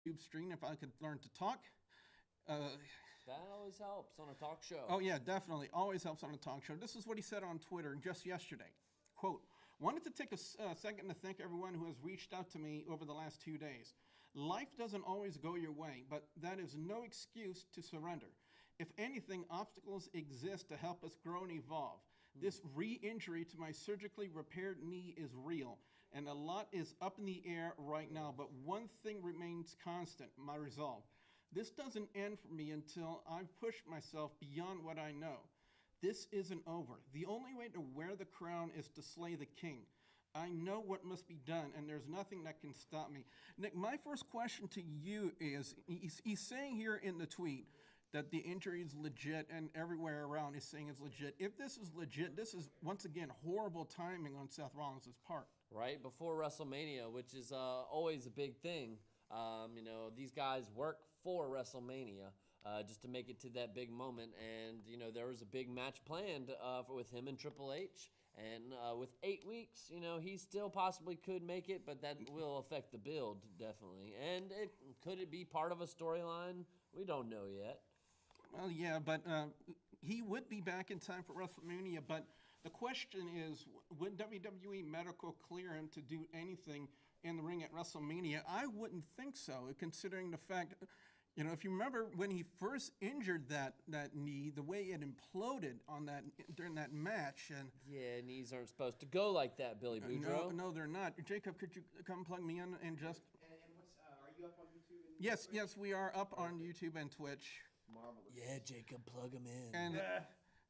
YouTube stream if I could learn to talk. That always helps on a talk show. Oh, yeah, definitely. Always helps on a talk show. This is what he said on Twitter just yesterday. Quote, wanted to take a second to thank everyone who has reached out to me over the last 2 days. Life doesn't always go your way, but that is no excuse to surrender. If anything, obstacles exist to help us grow and evolve. This re-injury to my surgically repaired knee is real, and a lot is up in the air right now, but one thing remains constant, my resolve. This doesn't end for me until I've pushed myself beyond what I know. This isn't over. The only way to wear the crown is to slay the king. I know what must be done, and there's nothing that can stop me. Nick, my first question to you is, he's saying here in the tweet that the injury is legit, and everywhere around is saying it's legit. If this is legit, this is, once again, horrible timing on Seth Rollins' part. Right, before WrestleMania, which is always a big thing. These guys work for WrestleMania just to make it to that big moment. And, there was a big match planned with him and Triple H. And with 8 weeks, he still possibly could make it, but that will affect the build, definitely. And could it be part of a storyline? We don't know yet. Well, yeah, but he would be back in time for WrestleMania. But the question is, would WWE Medical clear him to do anything in the ring at WrestleMania? I wouldn't think so, considering the fact, if you remember when he first injured that knee, the way it imploded on during that match. And yeah, knees aren't supposed to go like that, Billy Boudreaux. No, they're not. Jacob, could you come plug me in and just? And what's are you up on YouTube? And Yes, we are up on YouTube and Twitch. Marvelous. Yeah, Jacob, plug him in. And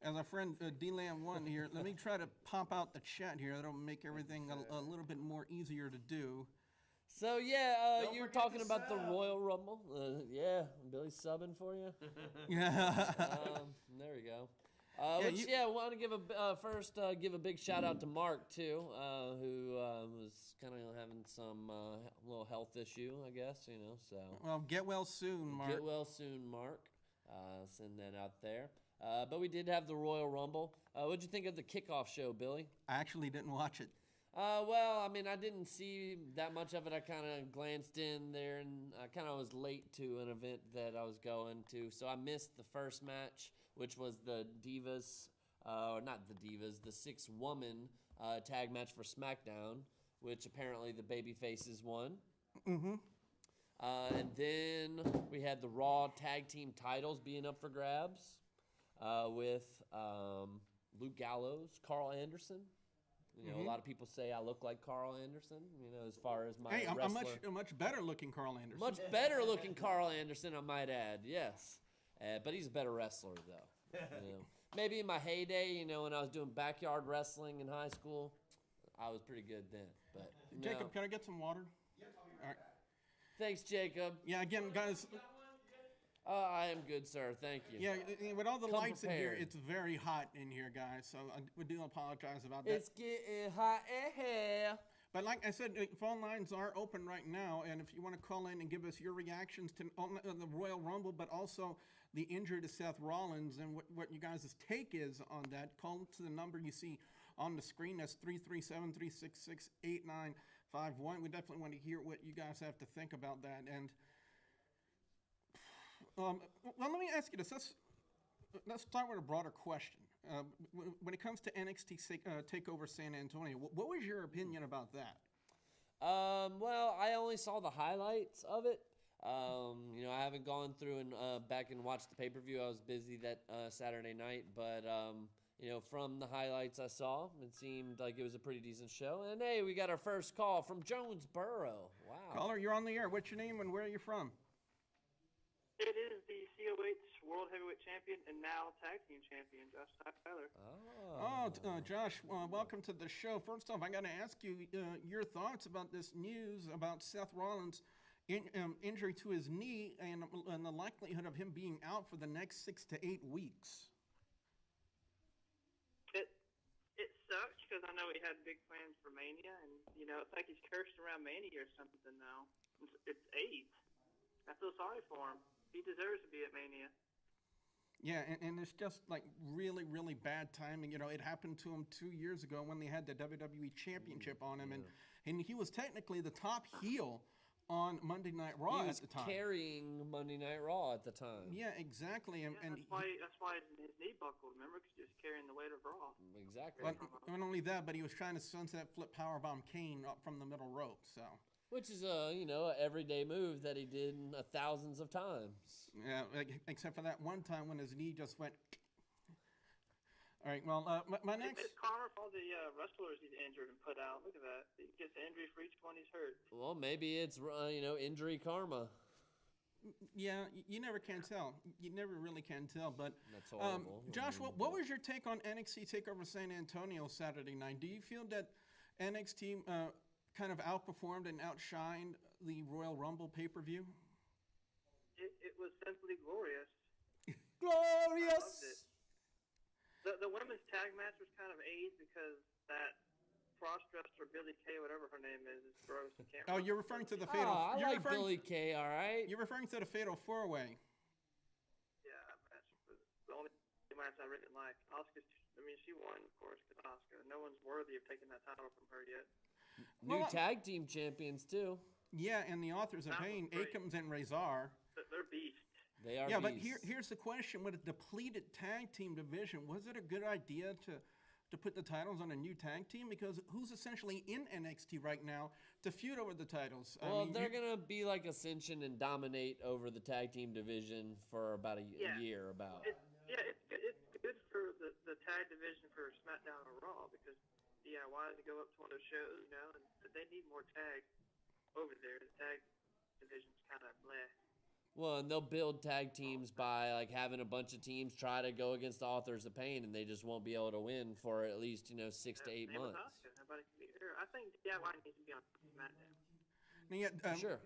as our friend D-Lam1 here, let me try to pop out the chat here. That'll make everything a little bit more easier to do. So, you're talking about the Royal Rumble. Billy's subbing for you. Yeah. There we go. I want to give a big shout out to Mark too, who was kind of having some little health issue, I guess. So. Well, get well soon, Mark. Get well soon, Mark. Send that out there. But we did have the Royal Rumble. What'd you think of the kickoff show, Billy? I actually didn't watch it. I didn't see that much of it. I kind of glanced in there, and I kind of was late to an event that I was going to. So I missed the first match, which was the Divas, the 6-woman tag match for SmackDown, which apparently the babyfaces won. Mm-hmm. And then we had the Raw tag team titles being up for grabs with Luke Gallows, Carl Anderson. A lot of people say I look like Carl Anderson, as far as my wrestler. I'm much better looking Carl Anderson. Much better looking Carl Anderson, I might add, yes. But he's a better wrestler, though. Maybe in my heyday, when I was doing backyard wrestling in high school, I was pretty good then. But Jacob, can I get some water? Yep, I'll be All right. back. Thanks, Jacob. Yeah, again, guys. I am good, sir. Thank you. Yeah, with all the Come lights prepared. in here, it's very hot in here, guys. So we do apologize about that. It's getting hot in here. But like I said, phone lines are open right now, and if you want to call in and give us your reactions to the Royal Rumble, but also the injury to Seth Rollins and what you guys' take is on that, call to the number you see on the screen. That's 337-366-8951. We definitely want to hear what you guys have to think about that. And well, let me ask you this. Let's start with a broader question. When it comes to NXT TakeOver San Antonio, what was your opinion about that? I only saw the highlights of it. I haven't gone through and back and watched the pay-per-view. I was busy that Saturday night, but from the highlights I saw, it seemed like it was a pretty decent show. And hey, we got our first call from Jonesboro. Wow. Caller, you're on the air. What's your name and where are you from? It is the COH World Heavyweight Champion and now Tag Team Champion, Josh Tyler. Josh, welcome to the show. First off, I got to ask you your thoughts about this news about Seth Rollins' injury to his knee and the likelihood of him being out for the next 6 to 8 weeks. It sucks because I know he had big plans for Mania, and it's like he's cursed around Mania or something now. It's AIDS. I feel sorry for him. He deserves to be at Mania. Yeah, and it's just like really, really bad timing. It happened to him 2 years ago when they had the WWE Championship on him, and he was technically the top heel on Monday Night Raw He at was the time. carrying Monday Night Raw at the time. Yeah, exactly. And that's why his knee buckled. Remember, because he was carrying the weight of Raw. Exactly. But not only that, but he was trying to sunset flip powerbomb Kane up from the middle rope. So. Which is a everyday move that he did thousands of times. Yeah, except for that one time when his knee just went. All right. Well, my next. It's karma for all the wrestlers he's injured and put out. Look at that. He gets injury for each one he's hurt. Well, maybe it's injury karma. Yeah, you never can tell. You never really can tell. But that's horrible. Josh, what was your take on NXT Takeover San Antonio Saturday night? Do you feel that NXT kind of outperformed and outshined the Royal Rumble pay-per-view? It was simply glorious. Glorious. I loved it. The women's tag match was kind of AIDS because that cross-dresser Billie Kay, whatever her name is gross. I can't remember. You're referring to the fatal. I like Billie Kay, all right. You're referring to the fatal four-way. Yeah, that match was the only match I really liked. She won, of course, because Asuka. No one's worthy of taking that title from her yet. New tag team champions too. Yeah, and the authors of Pain, Akams and Razor. They're beasts. They are. Yeah, beasts. but here's the question: with a depleted tag team division, was it a good idea to put the titles on a new tag team? Because who's essentially in NXT right now to feud over the titles? Well, they're gonna be like Ascension and dominate over the tag team division for about a year. It's good for the tag division for SmackDown or Raw because why did they go up to one of those shows? And they need more tag over there. The tag division's kind of bleh. Well, and they'll build tag teams by like having a bunch of teams try to go against the Authors of Pain, and they just won't be able to win for at least 6 to 8 months. Nobody can be there. I think DIY needs to be on SmackDown. Sure. Sure.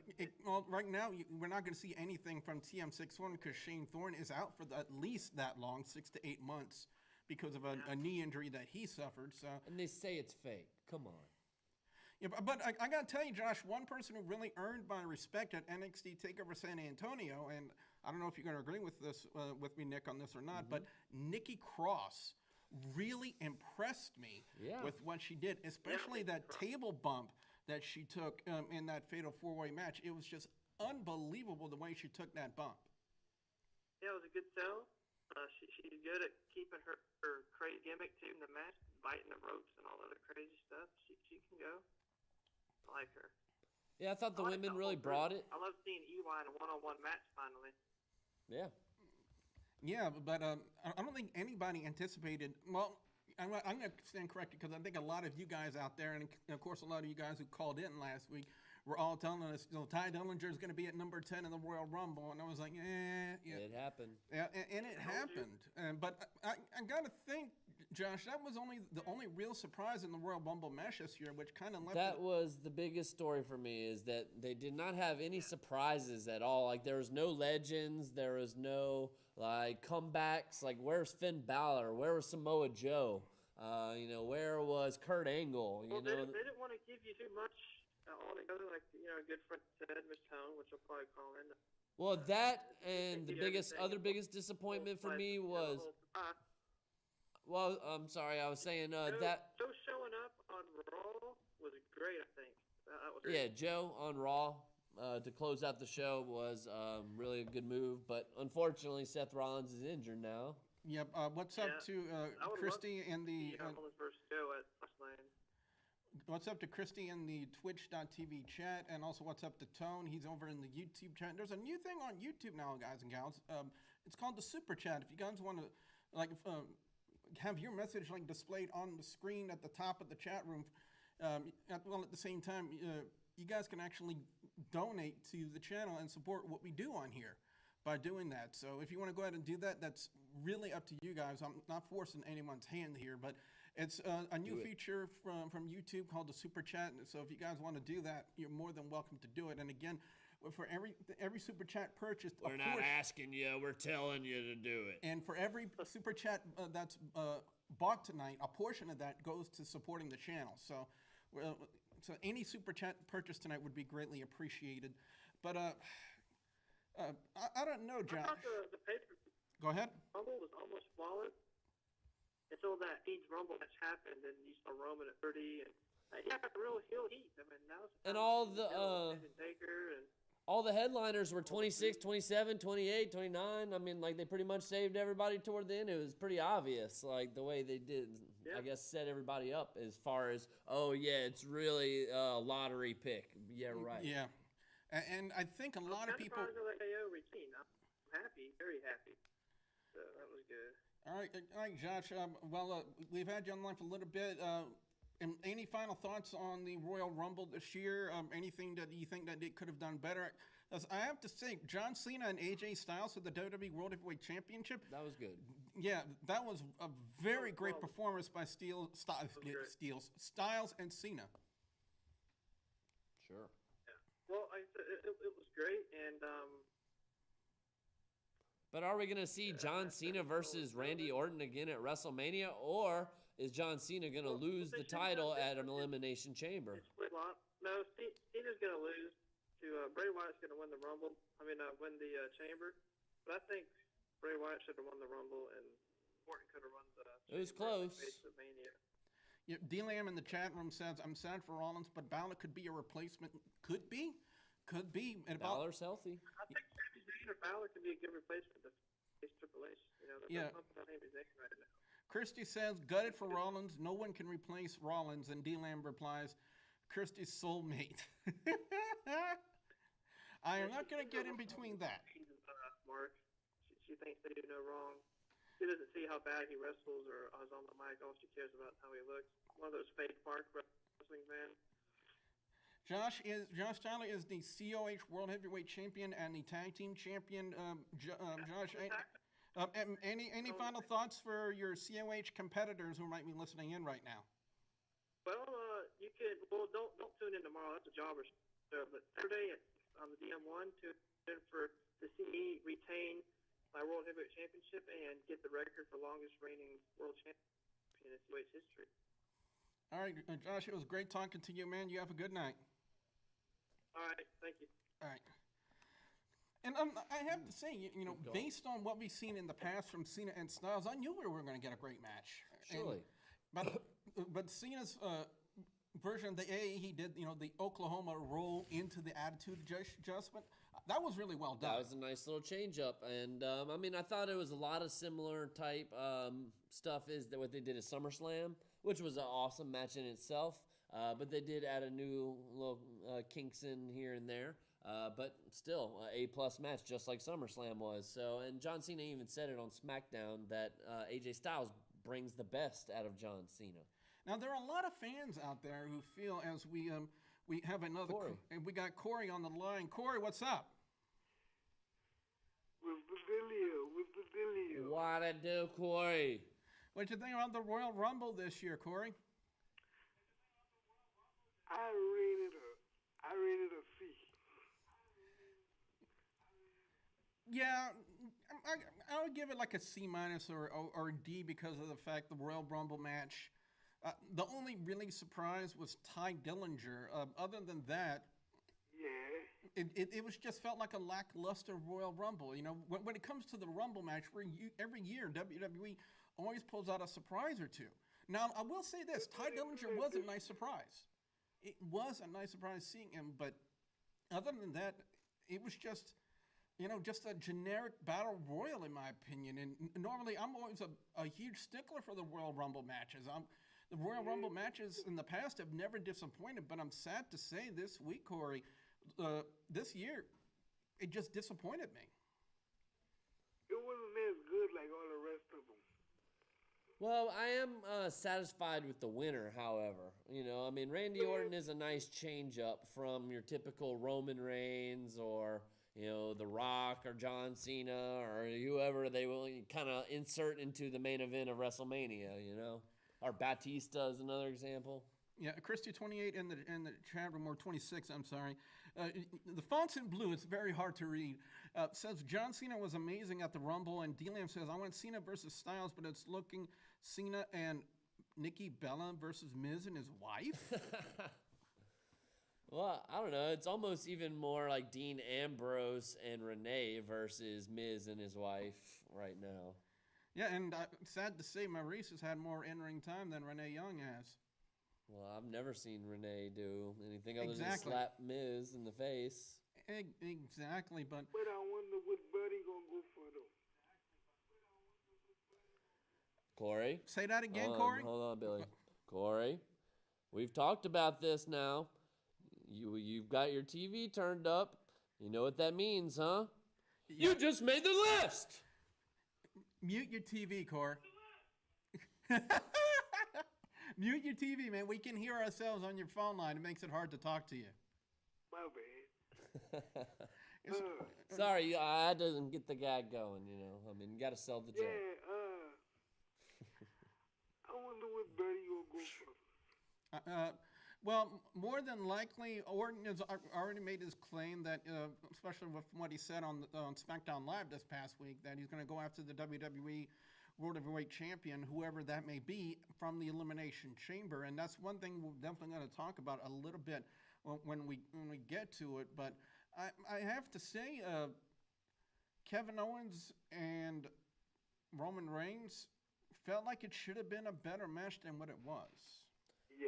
Right now, we're not going to see anything from TM61 because Shane Thorne is out for at least that long, 6 to 8 months, because of a knee injury that he suffered. So. And they say it's fake. Come on. Yeah, but I got to tell you, Josh, one person who really earned my respect at NXT TakeOver San Antonio, and I don't know if you're going to agree with this, with me, Nick, on this or not, but Nikki Cross really impressed me with what she did, especially that table bump that she took in that fatal four-way match. It was just unbelievable the way she took that bump. Yeah, it was a good sell. She's good at keeping her crazy gimmick too in the match, biting the ropes and all other crazy stuff. She can go. I like her. Yeah, I thought the women really brought it. I love seeing EY in a one-on-one match finally. Yeah. Yeah, but I don't think anybody anticipated. Well, I'm going to stand corrected because I think a lot of you guys out there, and of course a lot of you guys who called in last week, were all telling us, Ty Dillinger is going to be at number 10 in the Royal Rumble, and I was like, yeah. It happened. Yeah, and it happened. But I got to think, Josh, that was the only real surprise in the Royal Rumble match this year, which kind of left. That was the biggest story for me, is that they did not have any surprises at all. Like, there was no legends, there was no comebacks. Like, where's Finn Balor? Where was Samoa Joe? Where was Kurt Angle? They didn't want to give you too much altogether. Like, a good friend said, Miss Tone, which I'll probably call in. Well, that and the biggest disappointment for me was. Well, I'm sorry, I was saying that. Joe showing up on Raw was great, I think. That was great. Yeah, Joe on Raw to close out the show was really a good move, but unfortunately, Seth Rollins is injured now. Yep. What's up to Christy and the? Versus Joe at Fastlane. What's up to Christy in the Twitch.tv chat, and also what's up to Tone? He's over in the YouTube chat. There's a new thing on YouTube now, guys and gals. It's called the Super Chat. If you guys want to have your message displayed on the screen at the top of the chat room, at the same time, you guys can actually donate to the channel and support what we do on here by doing that. So if you want to go ahead and do that, that's really up to you guys. I'm not forcing anyone's hand here, but it's a new feature from YouTube called the Super Chat. So if you guys want to do that, you're more than welcome to do it. And again, for every Super Chat purchased, we're not asking you, we're telling you to do it. And for every Super Chat that's bought tonight, a portion of that goes to supporting the channel. So any Super Chat purchase tonight would be greatly appreciated. But I don't know, Josh. I thought the paper. Go ahead. Rumble was almost flawless until that Eads Rumble match happened, and you saw Roman at 30, and Yeah, real heel heat. I mean, now it's And time all to, the Taker and all the headliners were 26, 27, 28, 29. I mean, like, they pretty much saved everybody toward the end. It was pretty obvious, like, the way they did, I guess, set everybody up as far as, oh, yeah, it's really a lottery pick. Yeah, right. Yeah. And I think a lot of people. I'm like AO routine. I'm happy, very happy. So that was good. All right, Josh. We've had you on the line for a little bit. Any final thoughts on the Royal Rumble this year? Anything that you think that it could have done better? As I have to say, John Cena and AJ Styles for the WWE World Heavyweight Championship. That was good. Yeah, that was a very great performance by Styles and Cena. Sure. Yeah. Well, it was great, and But are we going to see John Cena versus Randy Orton again at WrestleMania, or is John Cena going to lose the title at an Elimination Chamber? No, Cena's going to lose to Bray Wyatt's going to win the Rumble. Win the Chamber. But I think Bray Wyatt should have won the Rumble, and Orton could have won the. It was close. Yeah, D-Lam in the chat room says, "I'm sad for Rollins, but Balor could be a replacement. Could be. And Balor's healthy. I think Balor could be a good replacement to Triple H. There's something on him he's right now. Christy says, "Gutted for Rollins. No one can replace Rollins." And D-Lam replies, "Christy's soulmate." I am not going to get in between that. Mark, she thinks they do no wrong. She doesn't see how bad he wrestles or is on the mic. All she cares about is how he looks. One of those fake Mark wrestling men. Josh Tyler is the COH World Heavyweight Champion and the Tag Team Champion. Josh, any final thoughts for your COH competitors who might be listening in right now? Well, you can. Well, don't tune in tomorrow. That's a jobber show. But Saturday on the DM1, tune in for the CE retain my World Heavyweight Championship and get the record for longest reigning world champion in COH history. All right, Josh, it was great talking to you, man. You have a good night. All right, thank you. All right. And I have to say, based on what we've seen in the past from Cena and Styles, I knew we were going to get a great match. Surely. But Cena's version of the A, he did, the Oklahoma roll into the attitude adjustment. That was really well done. That was a nice little change up. And, I thought it was a lot of similar type stuff is that what they did at SummerSlam, which was an awesome match in itself. But they did add a new little kinks in here and there. But still, A+ match, just like SummerSlam was. So, and John Cena even said it on SmackDown that AJ Styles brings the best out of John Cena. Now, there are a lot of fans out there who feel as we have another... Corey. And we got Corey on the line. Corey, what's up? What's the dealio? What it do, Corey? What'd you think about the Royal Rumble this year, Corey? I rated a C. Yeah, I would give it like a C- or D because of the fact the Royal Rumble match. The only really surprise was Ty Dillinger. Other than that, Yeah. it was just felt like a lackluster Royal Rumble. When it comes to the Rumble match, every year WWE always pulls out a surprise or two. Now, I will say this: Ty Dillinger was a nice surprise. It was a nice surprise seeing him, but other than that, it was just a generic battle royal in my opinion. And normally, I'm always a huge stickler for the Royal Rumble matches. The Royal Rumble matches in the past have never disappointed, but I'm sad to say this week, Corey, this year, it just disappointed me. It wasn't as good like all the rest of them. Well, I am satisfied with the winner, however. Randy Orton is a nice change up from your typical Roman Reigns or, The Rock or John Cena or whoever they will kind of insert into the main event of WrestleMania, Or Batista is another example. Yeah, Christy 28 in the chat room, or 26, I'm sorry. The font's in blue, it's very hard to read. Says John Cena was amazing at the Rumble, and D-Lam says, I want Cena versus Styles, but it's looking Cena and Nikki Bella versus Miz and his wife? Well, I don't know. It's almost even more like Dean Ambrose and Renee versus Miz and his wife right now. Yeah, and sad to say, Maurice has had more in-ring time than Renee Young has. Well, I've never seen Renee do anything other Exactly. than slap Miz in the face. Exactly, but But I wonder what Buddy gonna go for though. Corey? say that again, Hold on, Corey. hold on, Billy. Corey, we've talked about this now. You've got your TV turned up. You know what that means, huh? Yeah. You just made the list! Mute your TV, Corey. Mute your TV, man. We can hear ourselves on your phone line. It makes it hard to talk to you. My bad. It's- Sorry, I didn't get the gag going, you know. I mean, you got to sell the joke. Yeah, I wonder what Buddy gonna go for. Well, more than likely, Orton has already made his claim that, especially with what he said on SmackDown Live this past week, that he's going to go after the WWE World Heavyweight Champion, whoever that may be, from the Elimination Chamber, and that's one thing we're definitely going to talk about a little bit when we get to it. But I have to say, Kevin Owens and Roman Reigns felt like it should have been a better match than what it was. Yeah.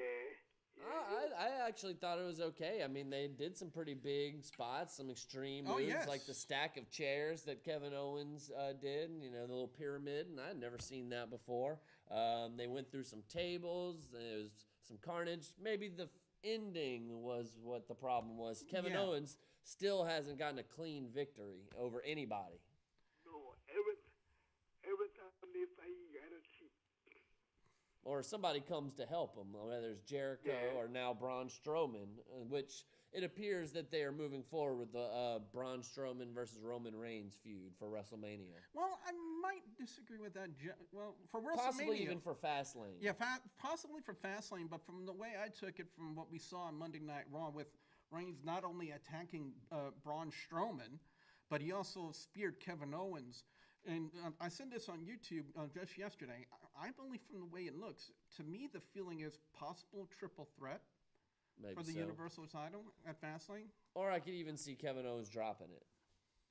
I actually thought it was okay. I mean, they did some pretty big spots, some extreme moves, yes. like the stack of chairs that Kevin Owens did, you know, the little pyramid, and I'd never seen that before. They went through some tables, there was some carnage. Maybe the ending was what the problem was. Kevin Yeah. Owens still hasn't gotten a clean victory over anybody. No, every time they fight, you gotta cheat. Or somebody comes to help him, whether it's Jericho Yeah. or now Braun Strowman, which it appears that they are moving forward with the Braun Strowman versus Roman Reigns feud for WrestleMania. Well, I might disagree with that. Well, for WrestleMania, Possibly even for Fastlane. yeah, possibly for Fastlane. But from the way I took it, from what we saw on Monday Night Raw, with Reigns not only attacking Braun Strowman, but he also speared Kevin Owens. And I said this on YouTube just yesterday. I believe from the way it looks, to me, the feeling is possible triple threat Maybe for the so. Universal title at Fastlane. Or I could even see Kevin Owens dropping it.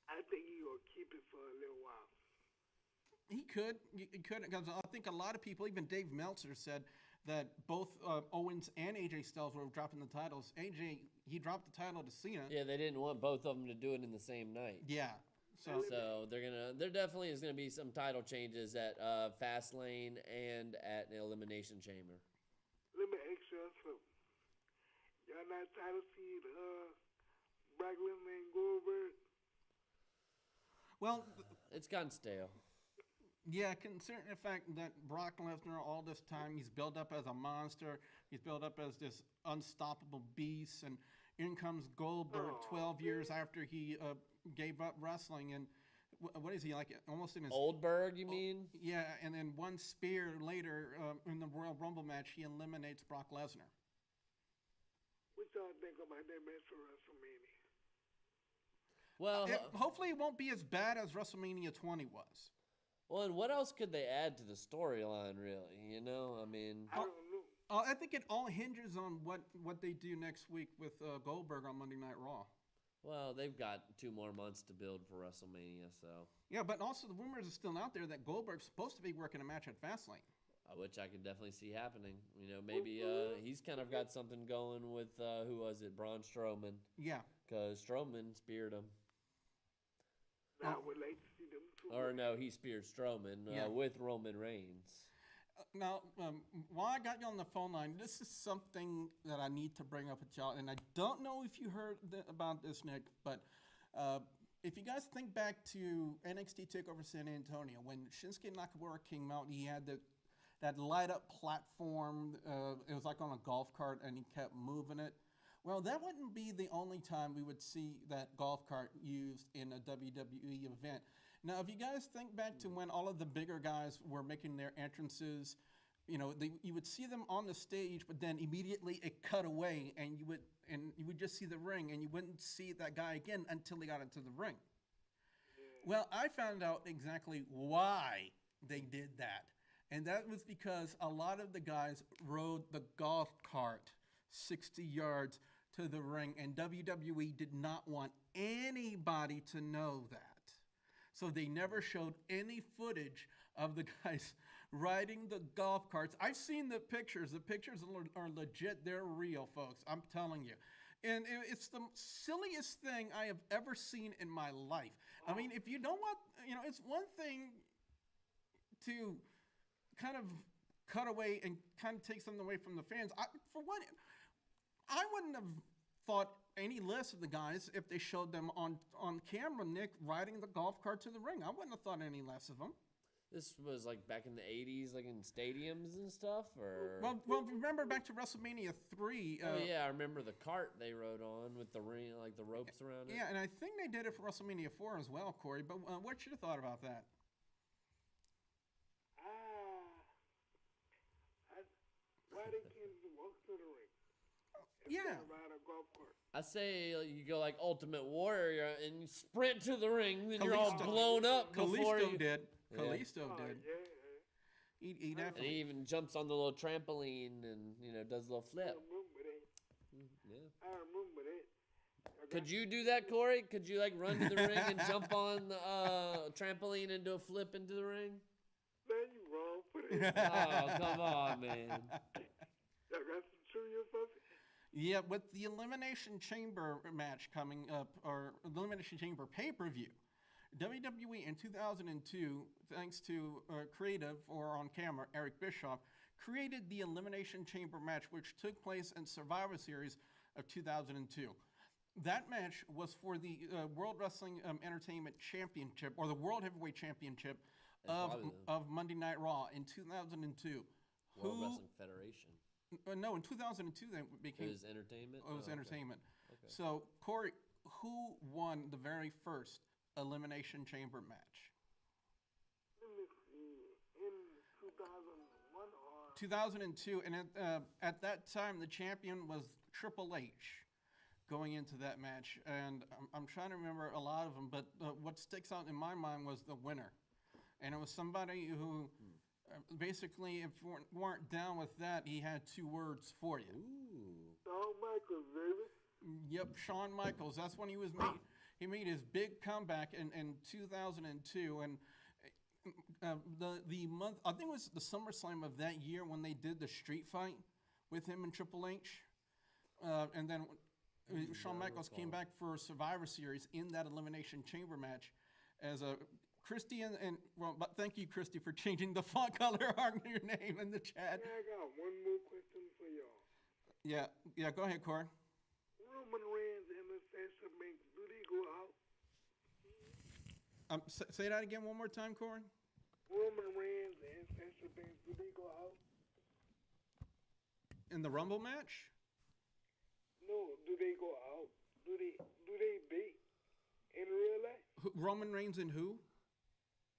I think he gonna keep it for a little while. He could, because I think a lot of people, even Dave Meltzer, said that both Owens and AJ Styles were dropping the titles. AJ, he dropped the title to Cena. Yeah, they didn't want both of them to do it in the same night. Yeah. So So there definitely is gonna be some title changes at Fastlane and at the Elimination Chamber. Let me ask y'all something. Y'all not tired of seeing Brock Lesnar and Goldberg? well, It's gotten stale. yeah, considering the fact that Brock Lesnar all this time, he's built up as a monster. He's built up as this unstoppable beast, and in comes Goldberg 12 years after he gave up wrestling, and what is he, like almost in his Oldberg, you mean? Yeah, and then one spear later in the Royal Rumble match, he eliminates Brock Lesnar. What y'all think about that match for WrestleMania? Well, Hopefully, it won't be as bad as WrestleMania 20 was. well, and what else could they add to the storyline, really? You know, I mean, I don't know. I think it all hinges on what they do next week with Goldberg on Monday Night Raw. well, they've got 2 more months to build for WrestleMania, so Yeah, but also the rumors are still out there that Goldberg's supposed to be working a match at Fastlane. which I could definitely see happening. You know, maybe he's kind of got something going with who was it, Braun Strowman, Yeah. because Strowman speared him, Now I would like to see them two. or no, he speared Strowman Yeah. with Roman Reigns. Now, while I got you on the phone line, this is something that I need to bring up with y'all, and I don't know if you heard about this, Nick, but if you guys think back to NXT TakeOver San Antonio, when Shinsuke Nakamura came out, he had that light-up platform. It was like on a golf cart, and he kept moving it. Well, that wouldn't be the only time we would see that golf cart used in a WWE event. Now, if you guys think back to when all of the bigger guys were making their entrances, you know, you would see them on the stage, but then immediately it cut away, and you would just see the ring, and you wouldn't see that guy again until he got into the ring. Well, I found out exactly why they did that, and that was because a lot of the guys rode the golf cart 60 yards to the ring, and WWE did not want anybody to know that. So they never showed any footage of the guys riding the golf carts. I've seen the pictures. The pictures are legit. They're real, folks. I'm telling you. And it's the silliest thing I have ever seen in my life. I mean, if you don't want, it's one thing to kind of cut away and kind of take something away from the fans. For one, I wouldn't have thought any less of the guys if they showed them on camera, Nick, riding the golf cart to the ring. I wouldn't have thought any less of them. This was like back in the 80s, like in stadiums and stuff, or? Well, remember back to WrestleMania 3. Oh yeah, I remember the cart they rode on with the ring, like the ropes around it. Yeah, and I think they did it for WrestleMania 4 as well, Corey. But what's your thought about that? Why they can't walk to the ring? Yeah. Ride a golf cart. I say you go like Ultimate Warrior and you sprint to the ring, then you're all Kalisto. blown up before Kalisto you. did. Yeah. Kalisto Oh, did. yeah. He And definitely. he even jumps on the little trampoline and does a little I flip. remember that. Yeah. I remember that. Could you do that, Corey? Could you like run to the ring and jump on the trampoline and do a flip into the ring? Man, you wrong for that. Oh, come on, man. Y'all got some trivia or something? Yeah, with the Elimination Chamber match coming up, or Elimination Chamber pay-per-view, WWE in 2002, thanks to creative or on camera Eric Bischoff, created the Elimination Chamber match, which took place in Survivor Series of 2002. That match was for the World Wrestling Entertainment Championship, or the World Heavyweight Championship of Monday Night Raw in 2002. World Wrestling Federation. No, in 2002 they became. It was entertainment? It was Oh, okay. entertainment. Okay. So, Corey, who won the very first Elimination Chamber match? Let me see. In 2001 or... 2002, and at that time the champion was Triple H going into that match. And I'm trying to remember a lot of them, but what sticks out in my mind was the winner. And it was somebody who... basically, if you weren't down with that, he had 2 words for you. Ooh. Shawn Michaels, baby. Yep, Shawn Michaels. That's when he made his big comeback in 2002, and the month, I think it was the SummerSlam of that year when they did the street fight with him and Triple H, and then Shawn Michaels came back for Survivor Series in that Elimination Chamber match as a Christy but thank you, Christy, for changing the font color on your name in the chat. Yeah, I got one more question for y'all. Yeah, go ahead, Corey. Roman Reigns and the Sasha Banks, do they go out? Say that again one more time, Corey. Roman Reigns and Sasha Banks, do they go out? In the Rumble match? No, do they go out? Do they date in real life? Roman Reigns and who?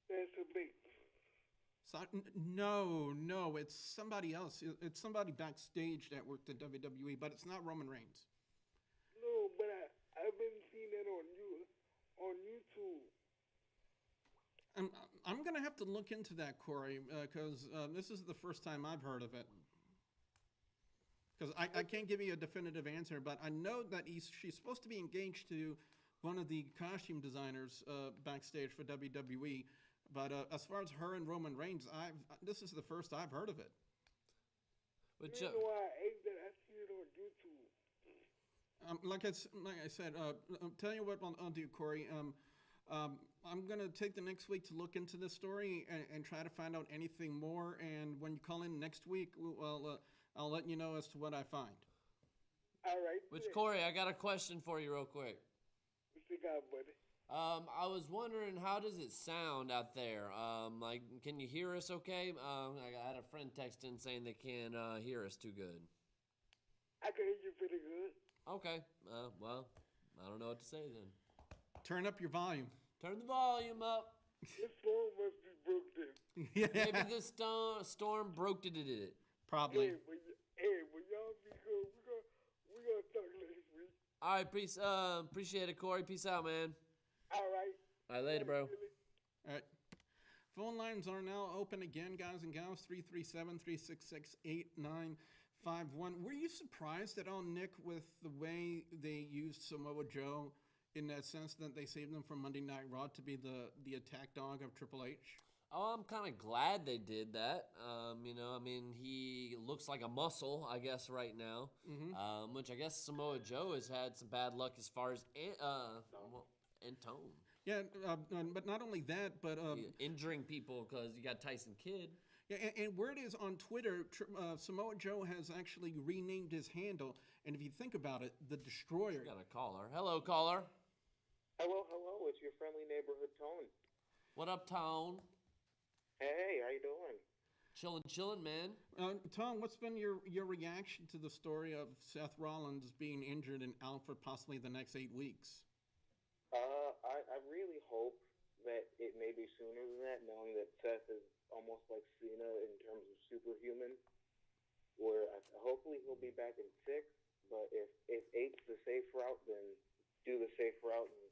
Sasha Banks. No, it's somebody else. It's somebody backstage that worked at WWE, but it's not Roman Reigns. No, but I've been seeing that on YouTube. I'm gonna have to look into that, Corey, because this is the first time I've heard of it. Because I can't give you a definitive answer, but I know that she's supposed to be engaged to one of the costume designers backstage for WWE. But as far as her and Roman Reigns, this is the first I've heard of it. Which, You know why I ate that? I see it on YouTube. Like I said, I'll tell you what I'll do, Corey. I'm going to take the next week to look into this story and try to find out anything more. And when you call in next week, I'll let you know as to what I find. All right. Which, good. Corey, I got a question for you real quick. What you got, buddy? I was wondering, how does it sound out there? Like, can you hear us okay? I had a friend text in saying they can't hear us too good. I can hear you pretty good. Okay. Well, I don't know what to say then. Turn up your volume. Turn the volume up. This phone must be broke then. Yeah, Maybe the storm broke it. probably. Well, y'all be good. We're gonna talk next week. All right, peace. Appreciate it, Corey. Peace out, man. All right. All right, later, bro. All right. Phone lines are now open again, guys and gals. 337-366-8951. Were you surprised at all, Nick, with the way they used Samoa Joe in that sense that they saved him from Monday Night Raw to be the attack dog of Triple H? Oh, I'm kind of glad they did that. He looks like a muscle, I guess, right now. Which I guess Samoa Joe has had some bad luck as far as Antone. Yeah, but not only that, but Injuring people because you got Tyson Kidd. yeah, and word is on Twitter, Samoa Joe has actually renamed his handle, and if you think about it, the Destroyer. Got a caller. Hello, caller. Hello. It's your friendly neighborhood Tone. What up, Tone? Hey, how you doing? Chillin', man. Tom, what's been your reaction to the story of Seth Rollins being injured and out for possibly the next 8 weeks? I really hope that it may be sooner than that, knowing that Seth is almost like Cena in terms of superhuman, where hopefully he'll be back in 6, but if 8's the safe route, then do the safe route, and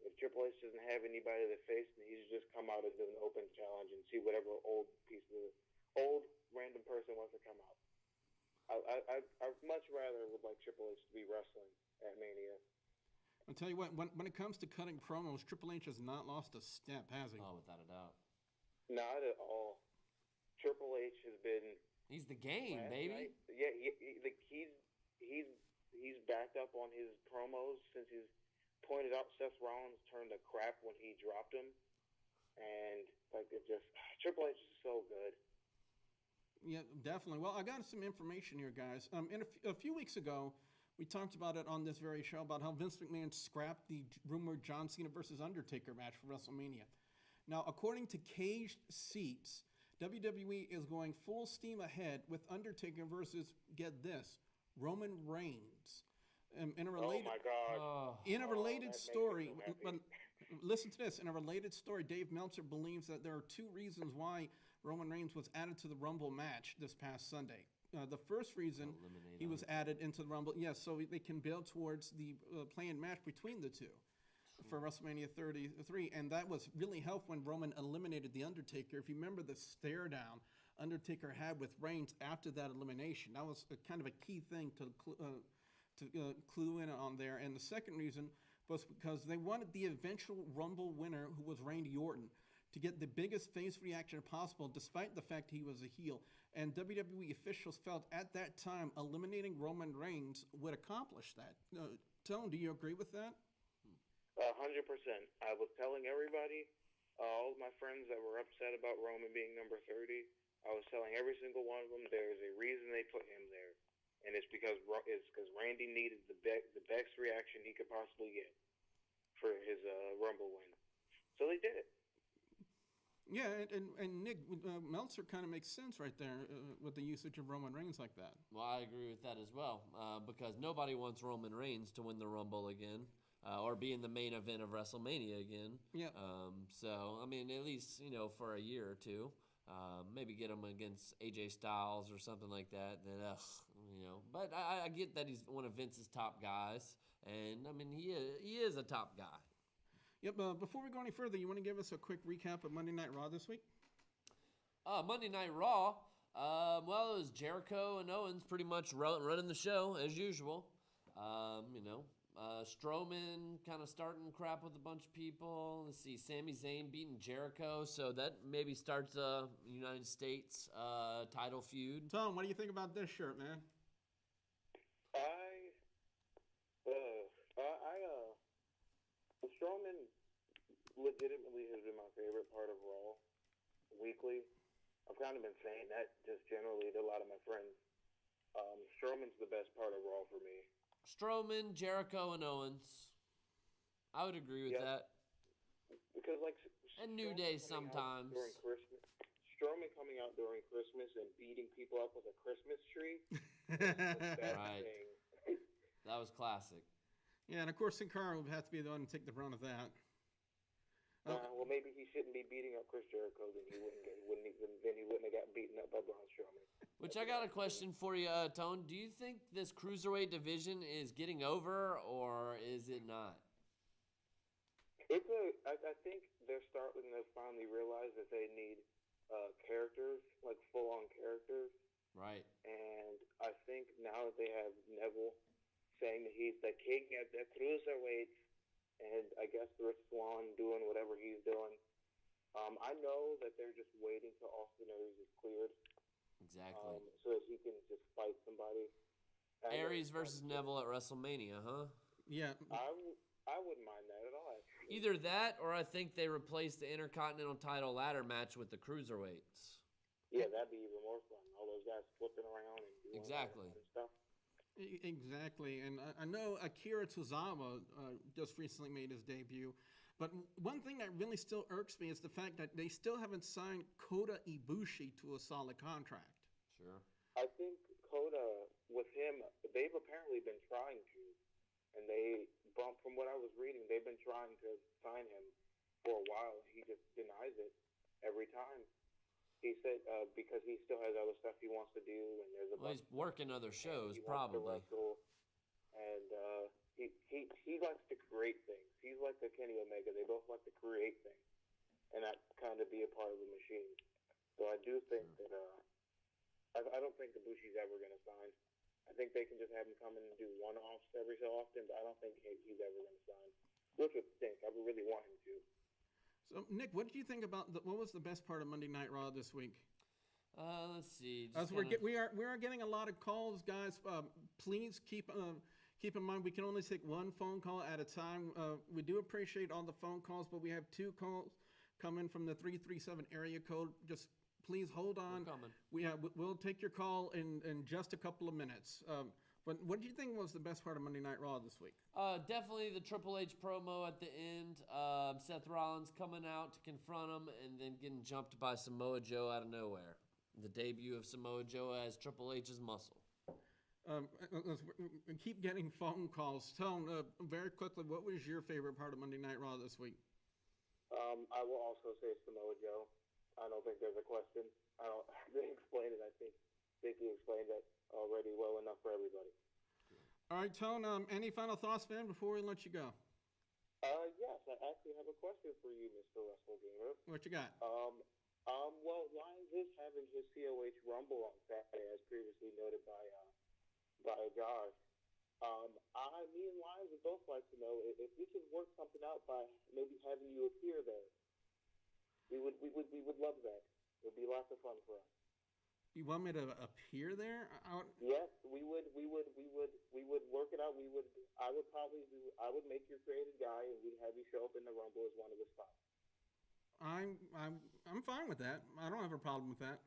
if Triple H doesn't have anybody to face, then he should just come out and do an open challenge and see whatever old random person wants to come out. I much rather would like Triple H to be wrestling at Mania. I'll tell you what, when it comes to cutting promos, Triple H has not lost a step, has he? Oh, without a doubt. Not at all. Triple H has been. He's the game, baby. Night, yeah, he's backed up on his promos since he's pointed out Seth Rollins turned to crap when he dropped him, and Triple H is so good. Yeah, definitely. Well, I got some information here, guys. A few weeks ago, we talked about it on this very show about how Vince McMahon scrapped the rumored John Cena versus Undertaker match for WrestleMania. Now, according to Caged Seats, WWE is going full steam ahead with Undertaker versus, get this, Roman Reigns. In a related, oh my God! In a related story, so but listen to this. In a related story, Dave Meltzer believes that there are 2 reasons why Roman Reigns was added to the Rumble match this past Sunday. The first reason he was added into the Rumble, yes, so they can build towards the planned match between the two for WrestleMania 33, and that was really helped when Roman eliminated The Undertaker. If you remember the stare down Undertaker had with Reigns after that elimination, that was kind of a key thing to clue in on there. And the second reason was because they wanted the eventual Rumble winner, who was Randy Orton, to get the biggest face reaction possible, despite the fact he was a heel. And WWE officials felt at that time eliminating Roman Reigns would accomplish that. Tone, do you agree with that? 100%. I was telling everybody, all of my friends that were upset about Roman being number 30, I was telling every single one of them there's a reason they put him there. And it's because Randy needed the best reaction he could possibly get for his Rumble win. So they did it. Yeah, and Nick, Meltzer kind of makes sense right there with the usage of Roman Reigns like that. Well, I agree with that as well, because nobody wants Roman Reigns to win the Rumble again, or be in the main event of WrestleMania again. Yeah. So, I mean, at least, for a year or two, maybe get him against AJ Styles or something like that. Then, But I get that he's one of Vince's top guys, and, I mean, he is a top guy. Yep. Before we go any further, you want to give us a quick recap of Monday Night Raw this week? Monday Night Raw. Well, it was Jericho and Owens pretty much running the show as usual. Strowman kind of starting crap with a bunch of people. Let's see, Sami Zayn beating Jericho, so that maybe starts a United States title feud. Tom, what do you think about this shirt, man? Strowman legitimately has been my favorite part of Raw weekly. I've kind of been saying that just generally to a lot of my friends. Strowman's the best part of Raw for me. Strowman, Jericho, and Owens. I would agree with that. Because and New Day sometimes. During Christmas, Strowman coming out during Christmas and beating people up with a Christmas tree. Right. That was classic. Yeah, and of course Sin Cara would have to be the one to take the brunt of that. Well, maybe he shouldn't be beating up Chris Jericho. Then he wouldn't have got beaten up by Braun Strowman. Which I got a question for you, Tone. Do you think this cruiserweight division is getting over, or is it not? I think they're starting to finally realize that they need characters, like full-on characters. Right. And I think now that they have Neville saying that he's the king of the cruiserweights, and I guess Rich Swann doing whatever he's doing, I know that they're just waiting till Austin Aries is cleared, Exactly. so that he can just fight somebody. Aries versus Neville at WrestleMania, huh? Yeah. I wouldn't mind that at all. Actually. Either that, or I think they replaced the Intercontinental title ladder match with the cruiserweights. Yeah, that'd be even more fun. All those guys flipping around and doing Exactly. all that stuff. Exactly, and I know Akira Tozawa just recently made his debut, but one thing that really still irks me is the fact that they still haven't signed Kota Ibushi to a solid contract. Sure. I think Kota, with him, they've apparently been trying to, and from what I was reading, they've been trying to sign him for a while, and he just denies it every time. He said because he still has other stuff he wants to do, and there's a bunch. He's working other shows, he probably. Wants to wrestle, and he likes to create things. He's like the Kenny Omega. They both like to create things, and that kind of be a part of the machine. So I do think that I don't think Ibushi's ever going to sign. I think they can just have him come in and do one-offs every so often, but I don't think he's ever going to sign. Which would stink. I would really want him to. So, Nick, what did you think about what was the best part of Monday Night Raw this week? Let's see. As we are getting a lot of calls, guys. Please keep in mind we can only take one phone call at a time. We do appreciate all the phone calls, but we have 2 calls coming from the 337 area code. Just please hold on. We'll take your call in just a couple of minutes. But what do you think was the best part of Monday Night Raw this week? Definitely the Triple H promo at the end. Seth Rollins coming out to confront him and then getting jumped by Samoa Joe out of nowhere. The debut of Samoa Joe as Triple H's muscle. We keep getting phone calls. Tone, very quickly, what was your favorite part of Monday Night Raw this week? I will also say Samoa Joe. I don't think there's a question. They explained it. I think he explained it already well enough for everybody. All right, Tone, any final thoughts, man, before we let you go? Yes, I actually have a question for you, Mr. Wrestle Gamer. What you got? Well, Lions is having his COH Rumble on Saturday, as previously noted by Josh. Me and Lions would both like to know if we can work something out by maybe having you appear there. We would love that. It would be lots of fun for us. You want me to appear there? Yes, we would work it out. I would make your creative guy, and we'd have you show up in the Rumble as one of the spots. I'm fine with that. I don't have a problem with that.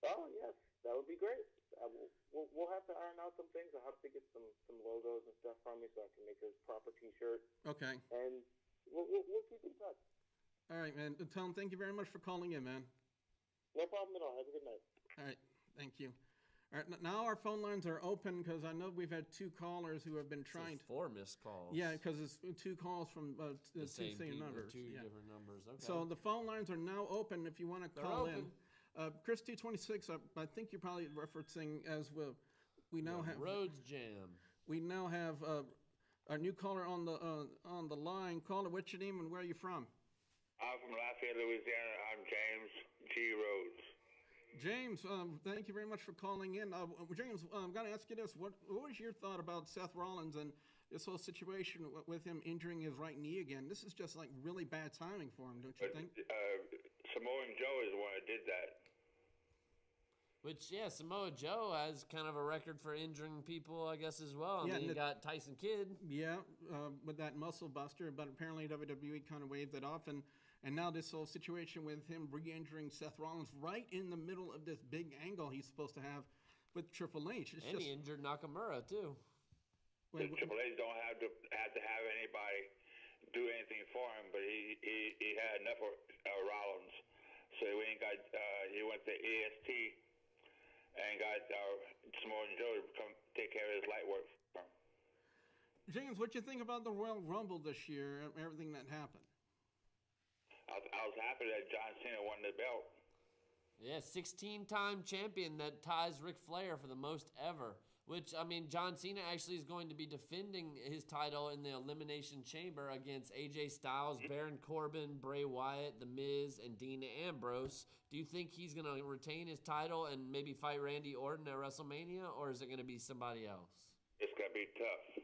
Oh yes, that would be great. We'll have to iron out some things. I'll have to get some logos and stuff from you so I can make a proper T-shirt. Okay. And we'll keep in touch. All right, man. Tom, thank you very much for calling in, man. No problem at all. Have a good night. All right, thank you. All right, now our phone lines are open because I know we've had 2 callers who have been trying. 4 missed calls. Yeah, because it's 2 calls from the same numbers. 2 different numbers. Okay. So the phone lines are now open if you want to call in. Chris 226, I think you're probably referencing as well. We now have Rhodes Jam. We now have a new caller on the line. Caller, what's your name and where are you from? I'm from Lafayette, Louisiana. I'm James G. Rhodes. James, thank you very much for calling in. James, I'm going to ask you this. What was your thought about Seth Rollins and this whole situation with him injuring his right knee again? This is just like really bad timing for him, don't you think? Samoa Joe is the one that did that. Which, yeah, Samoa Joe has kind of a record for injuring people, I guess, as well. I mean, he got Tyson Kidd. Yeah, with that muscle buster, but apparently WWE kind of waved it off. And now this whole situation with him re-injuring Seth Rollins right in the middle of this big angle he's supposed to have with Triple H. He injured Nakamura, too. Triple H don't have to have anybody do anything for him, but he had enough of Rollins. So he went to S.E.T. and got Samoa Joe to come take care of his light work for him. James, what do you think about the Royal Rumble this year, everything that happened? I was happy that John Cena won the belt. Yeah, 16-time champion that ties Ric Flair for the most ever. Which, I mean, John Cena actually is going to be defending his title in the Elimination Chamber against AJ Styles, Baron Corbin, Bray Wyatt, The Miz, and Dean Ambrose. Do you think he's going to retain his title and maybe fight Randy Orton at WrestleMania, or is it going to be somebody else? It's going to be tough.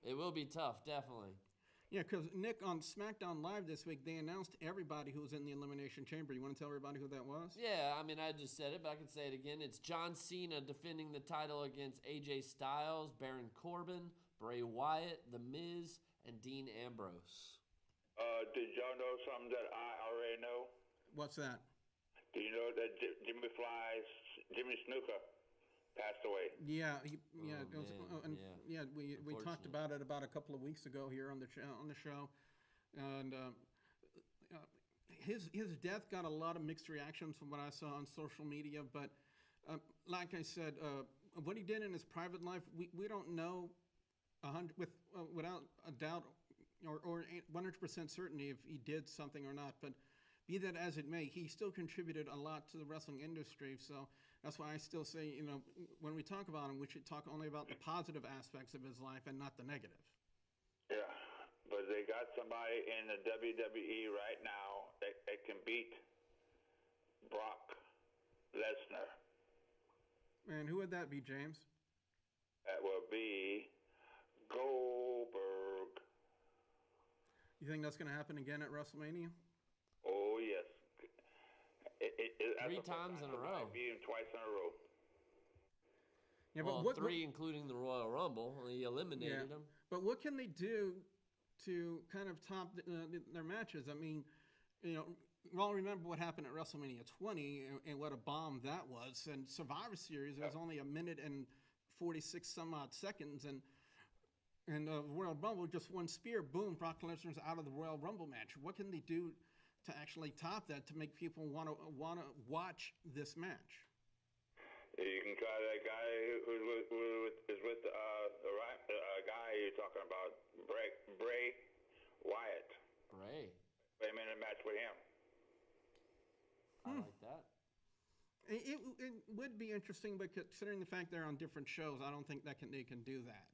It will be tough, definitely. Yeah, because Nick, on SmackDown Live this week, they announced everybody who was in the Elimination Chamber. You want to tell everybody who that was? Yeah, I mean, I just said it, but I can say it again. It's John Cena defending the title against AJ Styles, Baron Corbin, Bray Wyatt, The Miz, and Dean Ambrose. Did y'all know something that I already know? What's that? Do you know that Jimmy Snuka passed away? Yeah, Yeah. We talked about it about a couple of weeks ago here on the show, and his death got a lot of mixed reactions from what I saw on social media. But like I said, what he did in his private life, we don't know without a doubt or 100% certainty if he did something or not. But be that as it may, he still contributed a lot to the wrestling industry. So that's why I still say, when we talk about him, we should talk only about the positive aspects of his life and not the negative. Yeah, but they got somebody in the WWE right now that can beat Brock Lesnar. And who would that be, James? That will be Goldberg. You think that's going to happen again at WrestleMania? Oh, yes. Three times in a row. Beat him twice in a row. Yeah, Well, but three including the Royal Rumble. He eliminated him. But what can they do to kind of top their matches? I mean, we all remember what happened at WrestleMania 20 and what a bomb that was. And Survivor Series, it was only a minute and 46 some odd seconds. And the Royal Rumble, just one spear, boom, Brock Lesnar's out of the Royal Rumble match. What can they do to actually top that to make people want to watch this match? You can call that guy who is with the guy you're talking about, Bray Wyatt. Bray. Put him in a match with him. I like that. It would be interesting, but considering the fact they're on different shows, I don't think they can do that.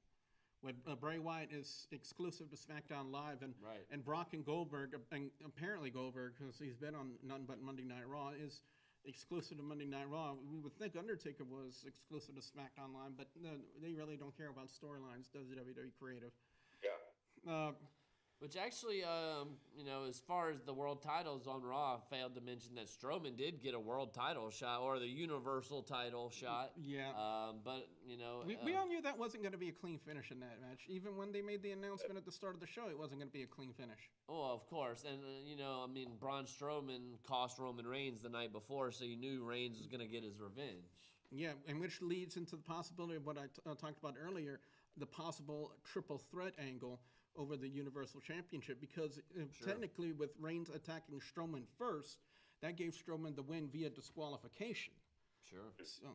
When Bray Wyatt is exclusive to SmackDown Live, and Brock and Goldberg, and apparently Goldberg, because he's been on nothing but Monday Night Raw, is exclusive to Monday Night Raw. We would think Undertaker was exclusive to SmackDown Live, but they really don't care about storylines, does WWE Creative. Yeah. Which actually, as far as the world titles on Raw, failed to mention that Strowman did get a world title shot, or the Universal title shot. Yeah. But, we all knew that wasn't going to be a clean finish in that match. Even when they made the announcement at the start of the show, it wasn't going to be a clean finish. Oh, of course. And, Braun Strowman cost Roman Reigns the night before, so you knew Reigns was going to get his revenge. Yeah, and which leads into the possibility of what I talked about earlier, the possible triple threat angle over the Universal Championship, because technically with Reigns attacking Strowman first, that gave Strowman the win via disqualification. Sure. So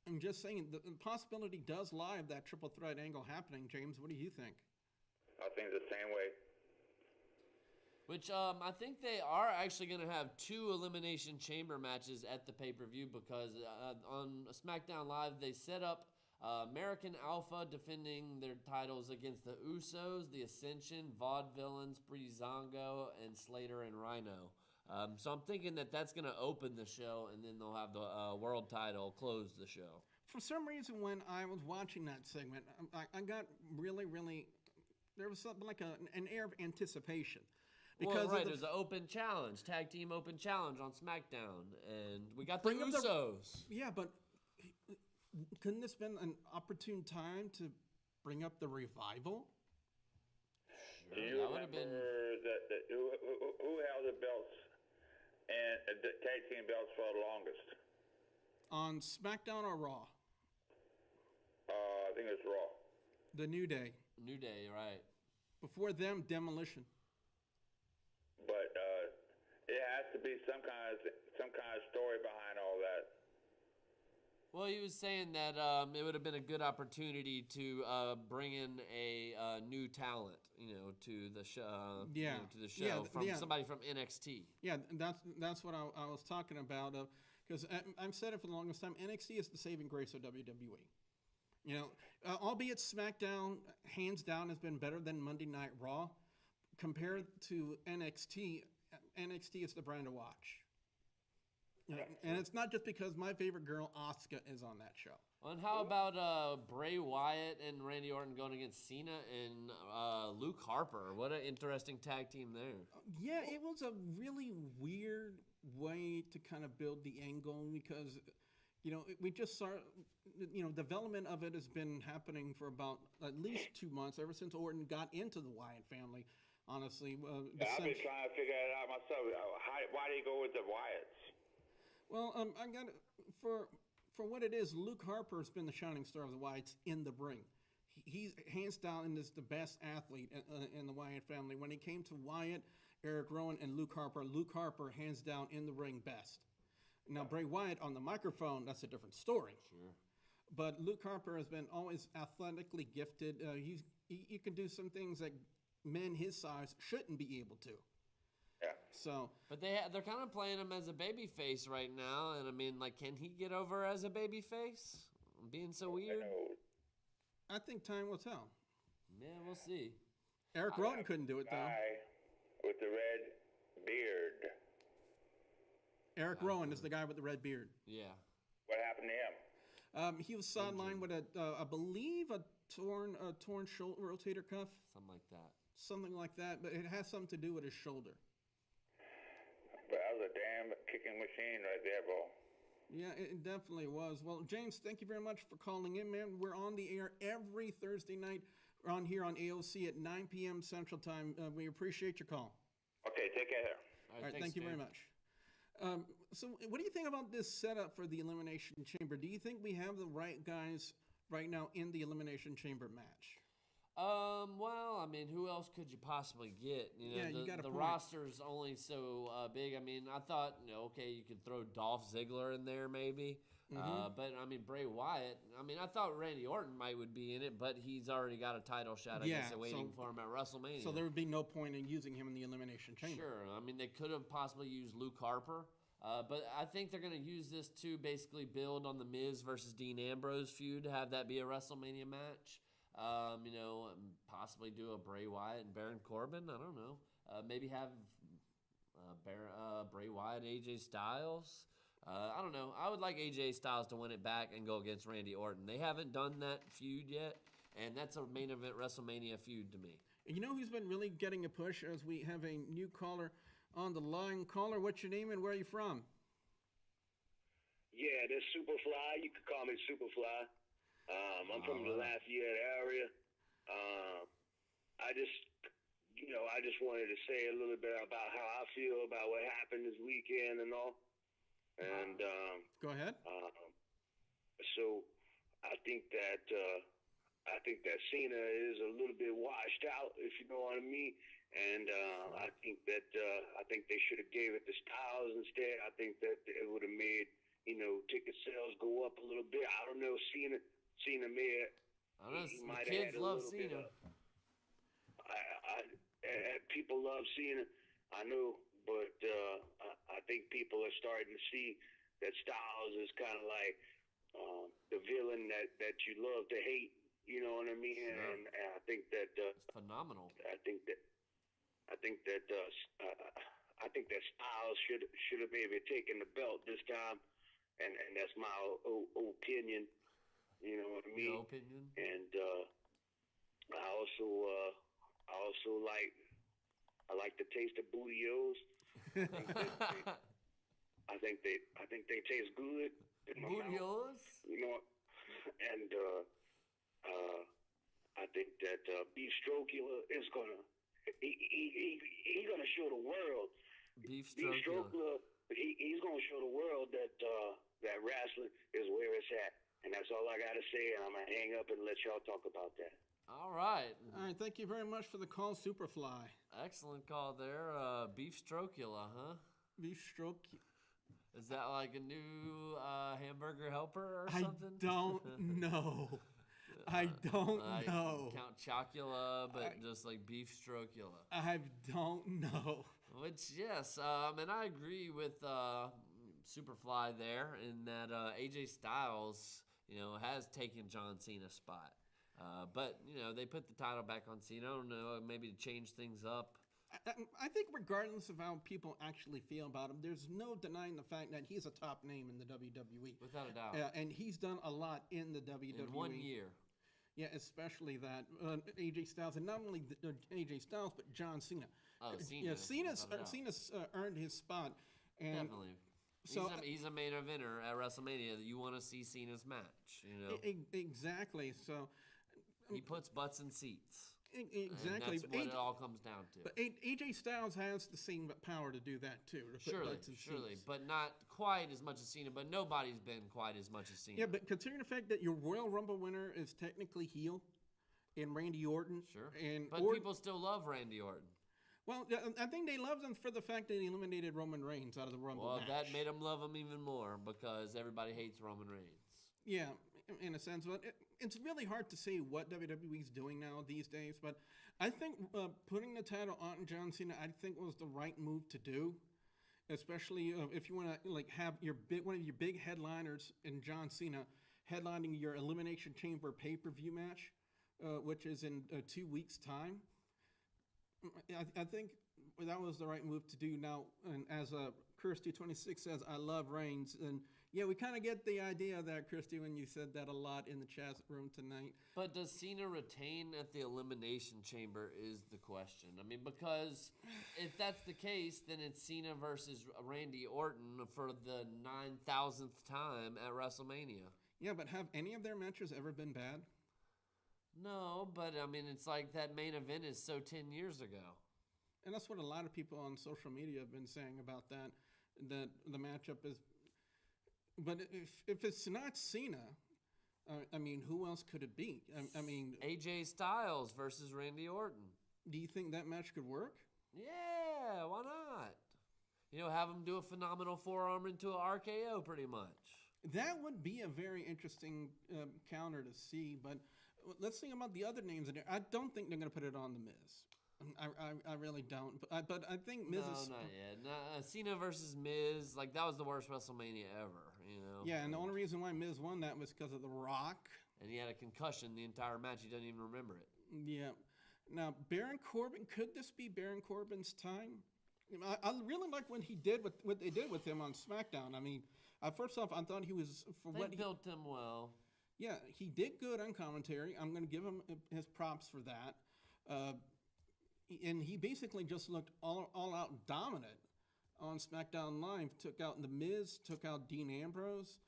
I'm just saying the possibility does lie of that triple threat angle happening. James, what do you think? I think the same way. Which I think they are actually going to have 2 Elimination Chamber matches at the pay-per-view, because on SmackDown Live they set up American Alpha defending their titles against the Usos, the Ascension, Vaudevillains, Breezango, and Slater and Rhino. So I'm thinking that's going to open the show, and then they'll have the world title close the show. For some reason, when I was watching that segment, I got really, there was something like an air of anticipation. Because there's an open challenge, tag team open challenge on SmackDown, and we got the Usos. Yeah, but couldn't this been an opportune time to bring up the Revival? Sure. Do you remember who held the belts and the tag team belts for the longest? On SmackDown or Raw? I think it's Raw. The New Day. New Day, right. Before them, Demolition. But it has to be some kind of story behind all that. Well, he was saying that it would have been a good opportunity to bring in a new talent, to the show. From somebody from NXT. Yeah, that's what I was talking about. Because I've said it for the longest time. NXT is the saving grace of WWE. Albeit SmackDown, hands down, has been better than Monday Night Raw. Compared to NXT, NXT is the brand to watch. And it's not just because my favorite girl, Asuka, is on that show. And how about Bray Wyatt and Randy Orton going against Cena and Luke Harper? What an interesting tag team there. Yeah, it was a really weird way to kind of build the angle because, we just saw, development of it has been happening for about at least 2 months, ever since Orton got into the Wyatt family, honestly. I've been trying to figure it out myself. Why do you go with the Wyatts? Well, I got for what it is, Luke Harper's been the shining star of the Wyatts in the ring. He's hands down is the best athlete in the Wyatt family. When it came to Wyatt, Eric Rowan, and Luke Harper hands down in the ring best. Now Bray Wyatt on the microphone, that's a different story. Sure. But Luke Harper has been always athletically gifted. He can do some things that men his size shouldn't be able to. Yeah. So, but they're kind of playing him as a baby face right now, and I mean, like, can he get over as a baby face? Being so weird. I think time will tell. Yeah, we'll see. Eric Rowan couldn't do it though. Guy with the red beard. Eric Rowan is the guy with the red beard. Yeah. What happened to him? He was sidelined with I believe a torn shoulder rotator cuff. Something like that, but it has something to do with his shoulder. But that was a damn kicking machine right there, bro. Yeah, it definitely was. Well, James, thank you very much for calling in, man. We're on the air every Thursday night on here on AOC at 9 p.m. Central Time. We appreciate your call. Okay, take care. All right, thank you very much. So what do you think about this setup for the Elimination Chamber? Do you think we have the right guys right now in the Elimination Chamber match? Well, I mean, who else could you possibly get? You got a the point. roster's only so big. I mean, I thought, okay, you could throw Dolph Ziggler in there maybe. But, I mean, Bray Wyatt, I mean, I thought Randy Orton would be in it, but he's already got a title shot, I guess, waiting for him at WrestleMania. So there would be no point in using him in the Elimination Chamber. Sure. I mean, they could have possibly used Luke Harper. But I think they're going to use this to basically build on the Miz versus Dean Ambrose feud, have that be a WrestleMania match. Possibly do a Bray Wyatt and Baron Corbin. I don't know. Maybe have Bray Wyatt and AJ Styles. I don't know. I would like AJ Styles to win it back and go against Randy Orton. They haven't done that feud yet, and that's a main event WrestleMania feud to me. You know who's been really getting a push as we have a new caller on the line. Caller, what's your name and where are you from? Yeah, this Superfly. You could call me Superfly. I'm from the Lafayette area. I just wanted to say a little bit about how I feel about what happened this weekend and all. And go ahead. So I think that Cena is a little bit washed out, if you know what I mean. And I think they should have gave it to Styles instead. I think that it would have made ticket sales go up a little bit. I don't know. Cena may have. I know he the might kids have had a love little bit Cena. People love Cena, I know, but I think people are starting to see that Styles is kind of like the villain that you love to hate. You know what I mean? Sure. And I think that it's phenomenal. I think that Styles should have maybe taken the belt this time, and that's my opinion. You know what I mean? Your opinion. And I also like the taste of booty-os. I think they taste good in my mouth. Booty-os? You know, and I think that Beef Strokula is gonna he's gonna show the world. Beef Strokula. He's gonna show the world that that wrestling is where it's at. And that's all I got to say, and I'm going to hang up and let y'all talk about that. All right. All right, thank you very much for the call, Superfly. Excellent call there. Beef Strokula, huh? Beef Strokula. Is that like a new hamburger helper or something? I don't know. I don't know. Count Chocula, but just like Beef Strokula. I don't know. Which, yes, and I agree with Superfly there in that AJ Styles, has taken John Cena's spot. But, they put the title back on Cena. I don't know, maybe to change things up. I think regardless of how people actually feel about him, there's no denying the fact that he's a top name in the WWE. Without a doubt. And he's done a lot in the WWE. In 1 year. Yeah, especially that AJ Styles, and not only AJ Styles, but John Cena. Oh, Cena. Yeah, Cena's earned his spot. And definitely. So he's a main eventer at WrestleMania. You want to see Cena's match, you know? Exactly. So he puts butts in seats. Exactly. And that's what it all comes down to. But AJ Styles has the same power to do that too. Surely, but not quite as much as Cena. But nobody's been quite as much as Cena. Yeah, but considering the fact that your Royal Rumble winner is technically heel, in Randy Orton. Sure. But people still love Randy Orton. Well, I think they love him for the fact that he eliminated Roman Reigns out of the Rumble match. That made them love him even more because everybody hates Roman Reigns. Yeah, in a sense, but it's really hard to say what WWE's doing now these days. But I think putting the title on John Cena, I think was the right move to do, especially if you want to have one of your big headliners in John Cena headlining your Elimination Chamber pay-per-view match, which is in 2 weeks' time. I think that was the right move to do now. And as Kirsty26 says, I love Reigns. And yeah, we kind of get the idea of that, Kirsty, when you said that a lot in the chat room tonight. But does Cena retain at the Elimination Chamber is the question. I mean, because if that's the case, then it's Cena versus Randy Orton for the 9,000th time at WrestleMania. Yeah, but have any of their matches ever been bad? No, but I mean, it's like that main event is so 10 years ago. And that's what a lot of people on social media have been saying about that the matchup is. But if it's not Cena, I mean, who else could it be? I mean, AJ Styles versus Randy Orton. Do you think that match could work? Yeah, why not? You know, have him do a phenomenal forearm into an RKO pretty much. That would be a very interesting counter to see, but let's think about the other names in there. I don't think they're going to put it on The Miz. I really don't. But I think Miz is... No, not yet. Cena versus Miz, that was the worst WrestleMania ever, you know? Yeah, and the only reason why Miz won that was because of The Rock. And he had a concussion the entire match. He doesn't even remember it. Yeah. Now, Baron Corbin, could this be Baron Corbin's time? I really like what they did with him on SmackDown. I mean, first off, I thought he was... They built him well. Yeah, he did good on commentary. I'm going to give him his props for that. And he basically just looked all out dominant on SmackDown Live. Took out The Miz, took out Dean Ambrose.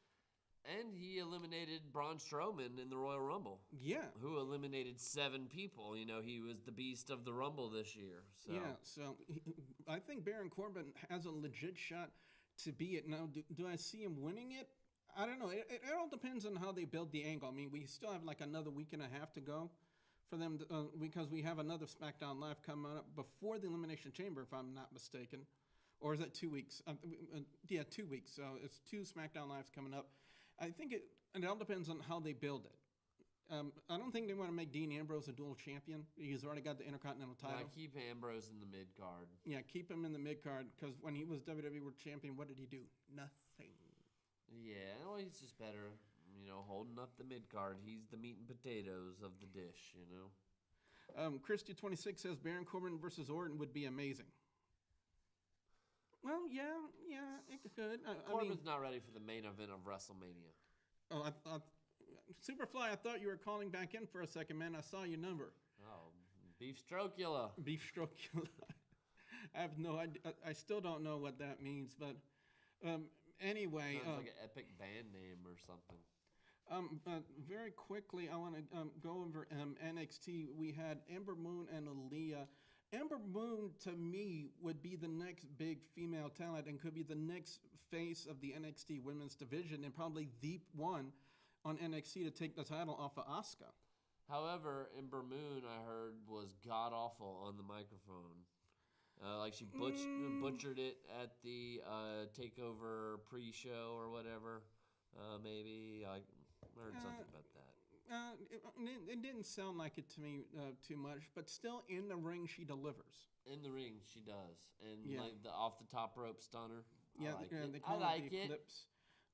And he eliminated Braun Strowman in the Royal Rumble. Yeah. Who eliminated 7 people. You know, he was the beast of the Rumble this year. So. Yeah, so I think Baron Corbin has a legit shot to be it. Now, do I see him winning it? I don't know. It all depends on how they build the angle. I mean, we still have another week and a half to go for them because we have another SmackDown Live coming up before the Elimination Chamber, if I'm not mistaken. Or is that 2 weeks? 2 weeks. So it's 2 SmackDown Lives coming up. I think it all depends on how they build it. I don't think they want to make Dean Ambrose a dual champion. He's already got the Intercontinental title. Yeah, keep Ambrose in the mid-card. Yeah, keep him in the mid-card because when he was WWE World Champion, what did he do? Nothing. Yeah, well, he's just better, holding up the mid-card. He's the meat and potatoes of the dish, Christy26 says Baron Corbin versus Orton would be amazing. Well, yeah, it could. Corbin's not ready for the main event of WrestleMania. Oh, Superfly, I thought you were calling back in for a second, man. I saw your number. Oh, Beef Strokula. Beef Strokula. I have no idea. I still don't know what that means, but anyway. Sounds like an epic band name or something. Very quickly, I want to go over NXT. We had Ember Moon and Aaliyah. Ember Moon, to me, would be the next big female talent and could be the next face of the NXT women's division and probably the one on NXT to take the title off of Asuka. However, Ember Moon, I heard, was god-awful on the microphone. She butchered it at the TakeOver pre-show or whatever. Maybe. I heard something about that. It didn't sound like it to me too much, but still in the ring she delivers. In the ring she does, and the off the top rope stunner. Yeah, I like it. Flips.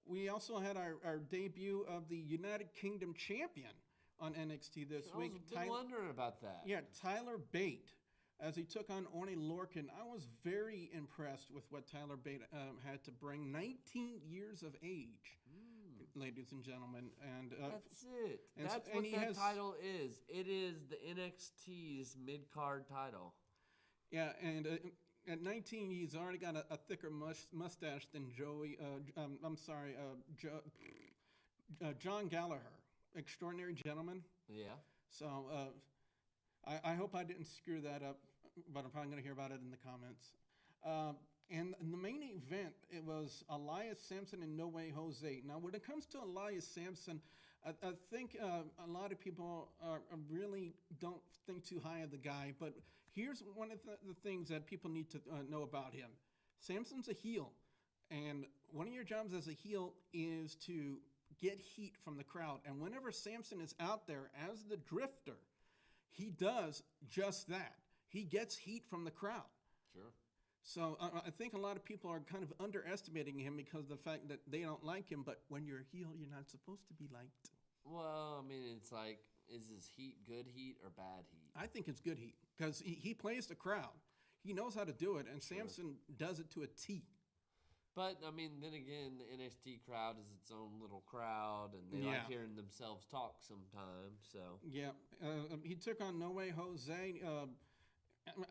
We also had our debut of the United Kingdom champion on NXT this week. I was wondering about that. Yeah, Tyler Bate as he took on Orny Lorcan. I was very impressed with what Tyler Bate had to bring. 19 years of age, ladies and gentlemen. And that's it. And that's so, what and that title is. It is the NXT's mid-card title. Yeah, and at 19, he's already got a thicker mustache than John Gallagher. Extraordinary gentleman. Yeah. So I hope I didn't screw that up, but I'm probably going to hear about it in the comments. And the main event, it was Elias Samson and No Way Jose. Now, when it comes to Elias Samson, I think a lot of people really don't think too high of the guy, but here's one of the things that people need to know about him. Samson's a heel, and one of your jobs as a heel is to get heat from the crowd. And whenever Samson is out there as the drifter, he does just that. He gets heat from the crowd. Sure. So I think a lot of people are kind of underestimating him because of the fact that they don't like him. But when you're a heel, you're not supposed to be liked. Well, I mean, it's like, is his heat good heat or bad heat? I think it's good heat because he plays the crowd. He knows how to do it, and Samson does it to a T. But, I mean, then again, the NXT crowd is its own little crowd, and they like hearing themselves talk sometimes, so. Yeah, he took on No Way Jose.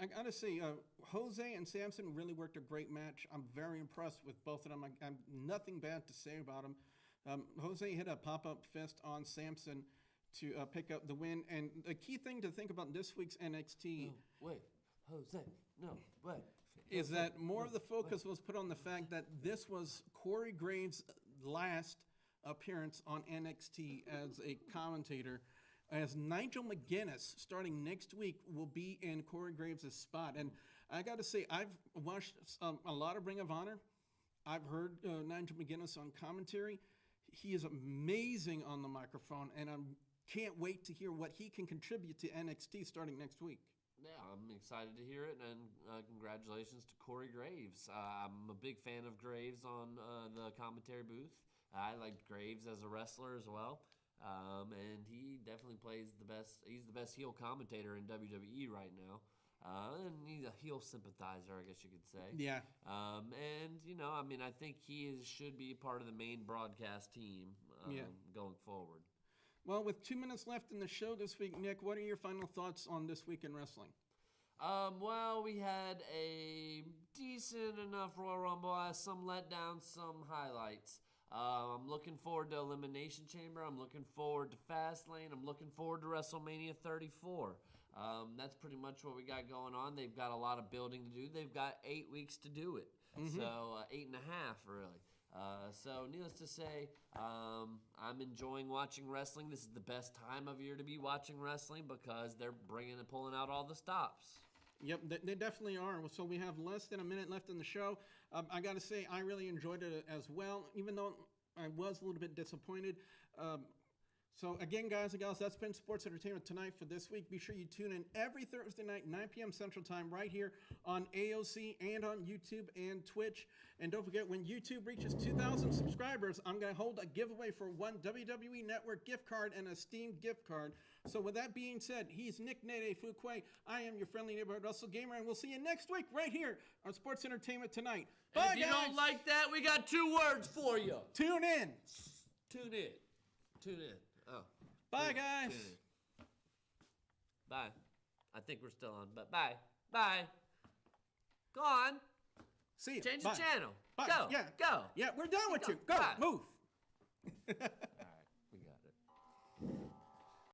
I got to say, Jose and Samson really worked a great match. I'm very impressed with both of them. I'm nothing bad to say about them. Jose hit a pop-up fist on Samson to pick up the win. And the key thing to think about this week's NXT... No, wait, Jose, no, wait. Is that more of the focus was put on the fact that this was Corey Graves' last appearance on NXT as a commentator, as Nigel McGuinness, starting next week, will be in Corey Graves' spot. And I got to say, I've watched a lot of Ring of Honor. I've heard Nigel McGuinness on commentary. He is amazing on the microphone, and I can't wait to hear what he can contribute to NXT starting next week. Yeah, I'm excited to hear it, and congratulations to Corey Graves. I'm a big fan of Graves on the commentary booth. I like Graves as a wrestler as well, and he definitely plays the best. He's the best heel commentator in WWE right now, and he's a heel sympathizer, I guess you could say. Yeah. And, you know, I mean, I think he should be part of the main broadcast team going forward. Well, with 2 minutes left in the show this week, Nick, what are your final thoughts on this week in wrestling? Well, we had a decent enough Royal Rumble, some letdowns, some highlights. I'm looking forward to Elimination Chamber. I'm looking forward to Fastlane. I'm looking forward to WrestleMania 34. That's pretty much what we got going on. They've got a lot of building to do. They've got 8 weeks to do it. So 8.5, really. So needless to say, I'm enjoying watching wrestling. This is the best time of year to be watching wrestling because they're bringing and pulling out all the stops. Yep, they definitely are. So we have less than a minute left in the show. I got to say, I really enjoyed it as well, even though I was a little bit disappointed. So again, guys and gals, that's been Sports Entertainment Tonight for this week. Be sure you tune in every Thursday night, 9 p.m. Central Time, right here on AOC and on YouTube and Twitch. And don't forget, when YouTube reaches 2,000 subscribers, I'm going to hold a giveaway for one WWE Network gift card and a Steam gift card. So with that being said, he's Nick Nene Fuquay. I am your friendly neighborhood Russell Gamer, and we'll see you next week right here on Sports Entertainment Tonight. Bye, and if you don't like that, we got 2 words for you. Tune in. Tune in. Tune in. Oh. Bye, guys. Bye. I think we're still on, but bye. Bye. Go on. See you. Change Bye. the channel. Bye. Go. Yeah. Go. Yeah, we're done with you. Go. Bye. Move.